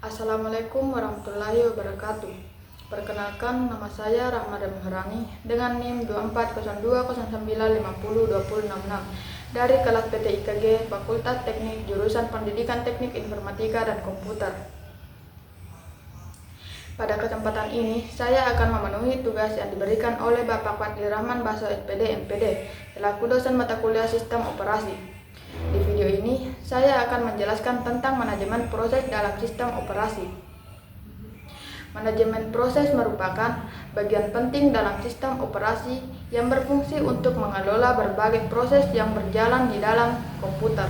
Assalamualaikum warahmatullahi wabarakatuh. Perkenalkan, nama saya Rahmada Muharani dengan NIM 240209502066 dari kelas PT IKG Fakultas Teknik jurusan Pendidikan Teknik Informatika dan Komputer. Pada kesempatan ini, saya akan memenuhi tugas yang diberikan oleh Bapak Fadli Rahman Baso SPD MPD selaku dosen mata kuliah Sistem Operasi. Di video ini, saya akan menjelaskan tentang manajemen proses dalam sistem operasi. Manajemen proses merupakan bagian penting dalam sistem operasi yang berfungsi untuk mengelola berbagai proses yang berjalan di dalam komputer.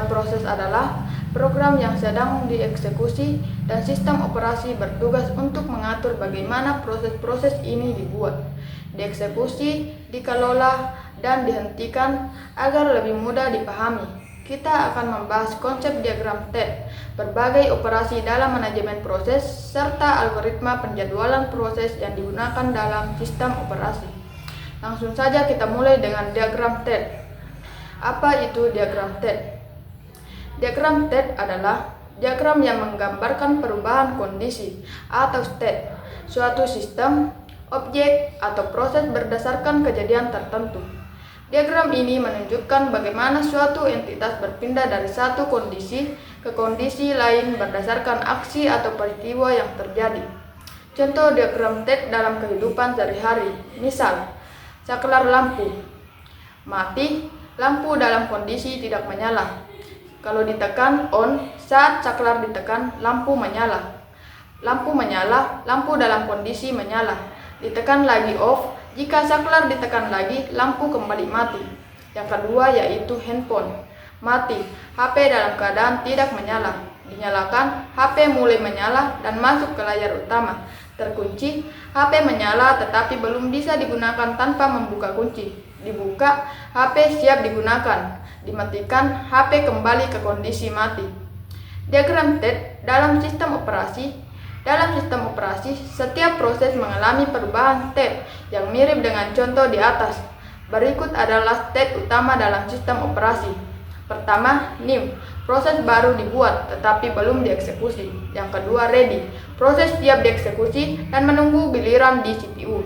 Proses adalah program yang sedang dieksekusi dan sistem operasi bertugas untuk mengatur bagaimana proses-proses ini dibuat, dieksekusi, dikelola, dan dihentikan agar lebih mudah dipahami. Kita akan membahas konsep diagram TED, berbagai operasi dalam manajemen proses, serta algoritma penjadwalan proses yang digunakan dalam sistem operasi. Langsung saja kita mulai dengan diagram TED. Apa itu diagram TED? Diagram TED adalah diagram yang menggambarkan perubahan kondisi atau state suatu sistem, objek, atau proses berdasarkan kejadian tertentu. Diagram ini menunjukkan bagaimana suatu entitas berpindah dari satu kondisi ke kondisi lain berdasarkan aksi atau peristiwa yang terjadi. Contoh diagram TED dalam kehidupan sehari-hari. Misal, saklar lampu mati, lampu dalam kondisi tidak menyala. Kalau ditekan on, saat saklar ditekan, lampu menyala. Lampu menyala, lampu dalam kondisi menyala. Ditekan lagi off, jika saklar ditekan lagi, lampu kembali mati. Yang kedua yaitu handphone. Mati, HP dalam keadaan tidak menyala. Dinyalakan, HP mulai menyala dan masuk ke layar utama. Terkunci, HP menyala tetapi belum bisa digunakan tanpa membuka kunci. Dibuka, HP siap digunakan. Dimatikan, HP kembali ke kondisi mati. Diagram TED dalam sistem operasi. Dalam sistem operasi, setiap proses mengalami perubahan state yang mirip dengan contoh di atas. Berikut adalah state utama dalam sistem operasi. Pertama, new, proses baru dibuat tetapi belum dieksekusi. Yang kedua, ready, proses siap dieksekusi dan menunggu giliran di CPU.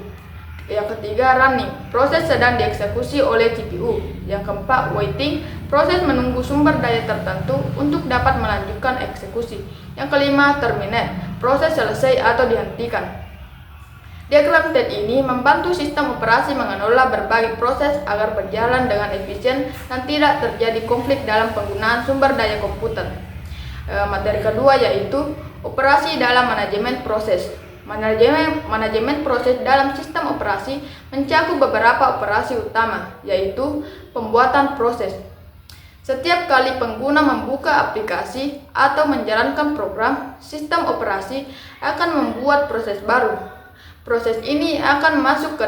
Yang ketiga, running, proses sedang dieksekusi oleh CPU. Yang keempat, waiting, proses menunggu sumber daya tertentu untuk dapat melanjutkan eksekusi. Yang kelima, terminate, proses selesai atau dihentikan. Diagram TED ini membantu sistem operasi mengelola berbagai proses agar berjalan dengan efisien dan tidak terjadi konflik dalam penggunaan sumber daya komputer. Materi kedua yaitu operasi dalam manajemen proses. Manajemen proses dalam sistem operasi mencakup beberapa operasi utama, yaitu pembuatan proses. Setiap kali pengguna membuka aplikasi atau menjalankan program, sistem operasi akan membuat proses baru. Proses ini akan masuk ke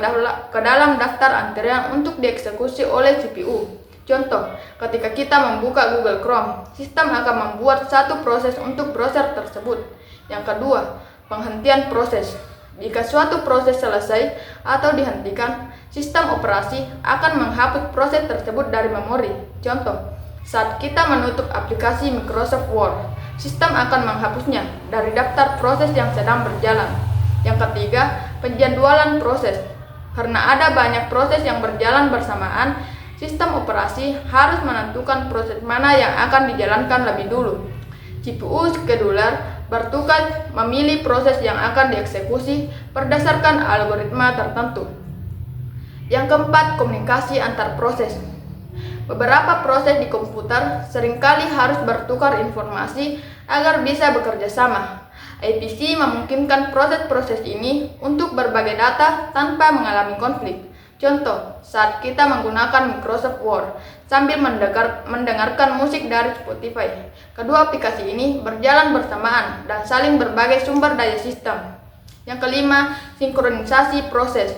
dalam daftar antrian untuk dieksekusi oleh CPU. Contoh, ketika kita membuka Google Chrome, sistem akan membuat satu proses untuk browser tersebut. Yang kedua, penghentian proses. Jika suatu proses selesai atau dihentikan, sistem operasi akan menghapus proses tersebut dari memori. Contoh, saat kita menutup aplikasi Microsoft Word, sistem akan menghapusnya dari daftar proses yang sedang berjalan. Yang ketiga, penjadwalan proses. Karena ada banyak proses yang berjalan bersamaan, sistem operasi harus menentukan proses mana yang akan dijalankan lebih dulu. CPU scheduler bertugas memilih proses yang akan dieksekusi berdasarkan algoritma tertentu. Yang keempat, komunikasi antar proses. Beberapa proses di komputer seringkali harus bertukar informasi agar bisa bekerja sama. IPC memungkinkan proses-proses ini untuk berbagai data tanpa mengalami konflik. Contoh, saat kita menggunakan Microsoft Word sambil mendengarkan musik dari Spotify, kedua aplikasi ini berjalan bersamaan dan saling berbagai sumber daya sistem. Yang kelima, sinkronisasi proses.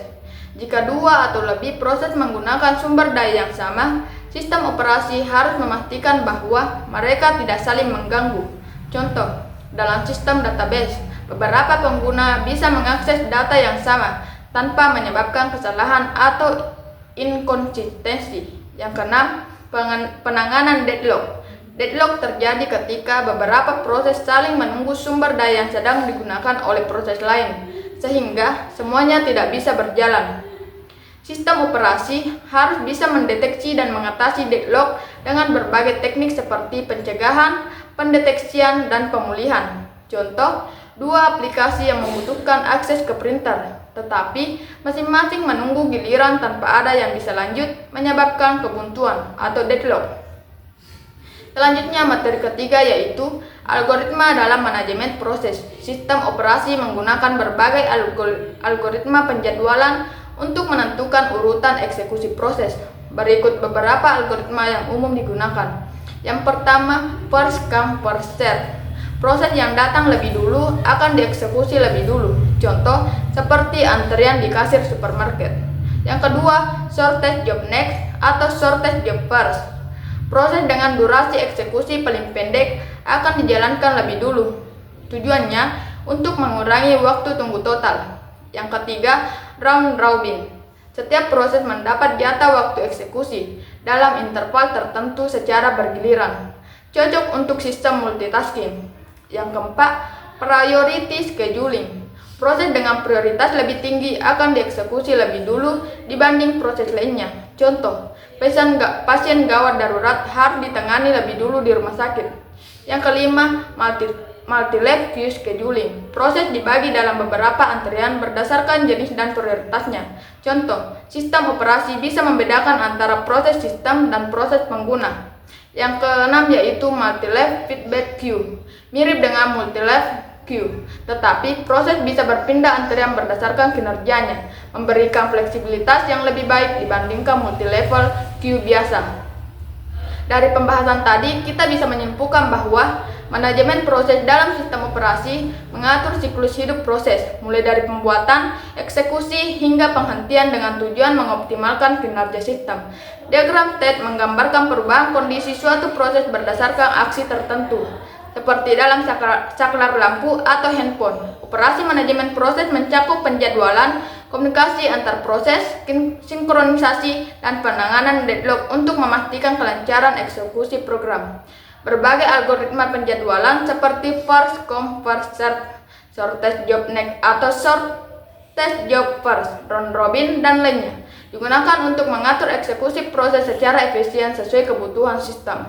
Jika dua atau lebih proses menggunakan sumber daya yang sama, sistem operasi harus memastikan bahwa mereka tidak saling mengganggu. Contoh, dalam sistem database, beberapa pengguna bisa mengakses data yang sama tanpa menyebabkan kesalahan atau inkonsistensi. Yang keenam, penanganan deadlock. Deadlock terjadi ketika beberapa proses saling menunggu sumber daya yang sedang digunakan oleh proses lain, sehingga semuanya tidak bisa berjalan. Sistem operasi harus bisa mendeteksi dan mengatasi deadlock dengan berbagai teknik seperti pencegahan, pendeteksian, dan pemulihan. Contoh, dua aplikasi yang membutuhkan akses ke printer, tetapi masing-masing menunggu giliran tanpa ada yang bisa lanjut, menyebabkan kebuntuan atau deadlock. Selanjutnya, materi ketiga yaitu algoritma dalam manajemen proses. Sistem operasi menggunakan berbagai algoritma penjadwalan untuk menentukan urutan eksekusi proses. Berikut beberapa algoritma yang umum digunakan. Yang pertama, first come first serve. Proses yang datang lebih dulu akan dieksekusi lebih dulu. Contoh, seperti antrian di kasir supermarket. Yang kedua, shortest job next atau shortest job first. Proses dengan durasi eksekusi paling pendek akan dijalankan lebih dulu. Tujuannya untuk mengurangi waktu tunggu total. Yang ketiga, round robin. Setiap proses mendapat jatah waktu eksekusi dalam interval tertentu secara bergiliran. Cocok untuk sistem multitasking. Yang keempat, priority scheduling. Proses dengan prioritas lebih tinggi akan dieksekusi lebih dulu dibanding proses lainnya. Contoh, pasien gawat darurat harus ditangani lebih dulu di rumah sakit. Yang kelima, multi-level queue scheduling. Proses dibagi dalam beberapa antrian berdasarkan jenis dan prioritasnya. Contoh, sistem operasi bisa membedakan antara proses sistem dan proses pengguna. Yang keenam yaitu multi-level feedback queue. Mirip dengan multi-level queue, tetapi proses bisa berpindah antrian berdasarkan kinerjanya, memberikan fleksibilitas yang lebih baik dibandingkan multi-level queue biasa. Dari pembahasan tadi, kita bisa menyimpulkan bahwa manajemen proses dalam sistem operasi mengatur siklus hidup proses, mulai dari pembuatan, eksekusi, hingga penghentian dengan tujuan mengoptimalkan kinerja sistem. Diagram state menggambarkan perubahan kondisi suatu proses berdasarkan aksi tertentu, seperti dalam saklar lampu atau handphone. Operasi manajemen proses mencakup penjadwalan, komunikasi antar proses, sinkronisasi, dan penanganan deadlock untuk memastikan kelancaran eksekusi program. Berbagai algoritma penjadwalan seperti first come first serve, shortest job next atau shortest job first, round robin, dan lainnya digunakan untuk mengatur eksekusi proses secara efisien sesuai kebutuhan sistem.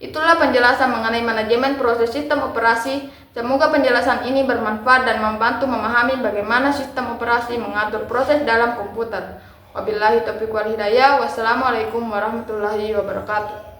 Itulah penjelasan mengenai manajemen proses sistem operasi. Semoga penjelasan ini bermanfaat dan membantu memahami bagaimana sistem operasi mengatur proses dalam komputer. Wabillahi taufiq wal hidayah. Wassalamualaikum warahmatullahi wabarakatuh.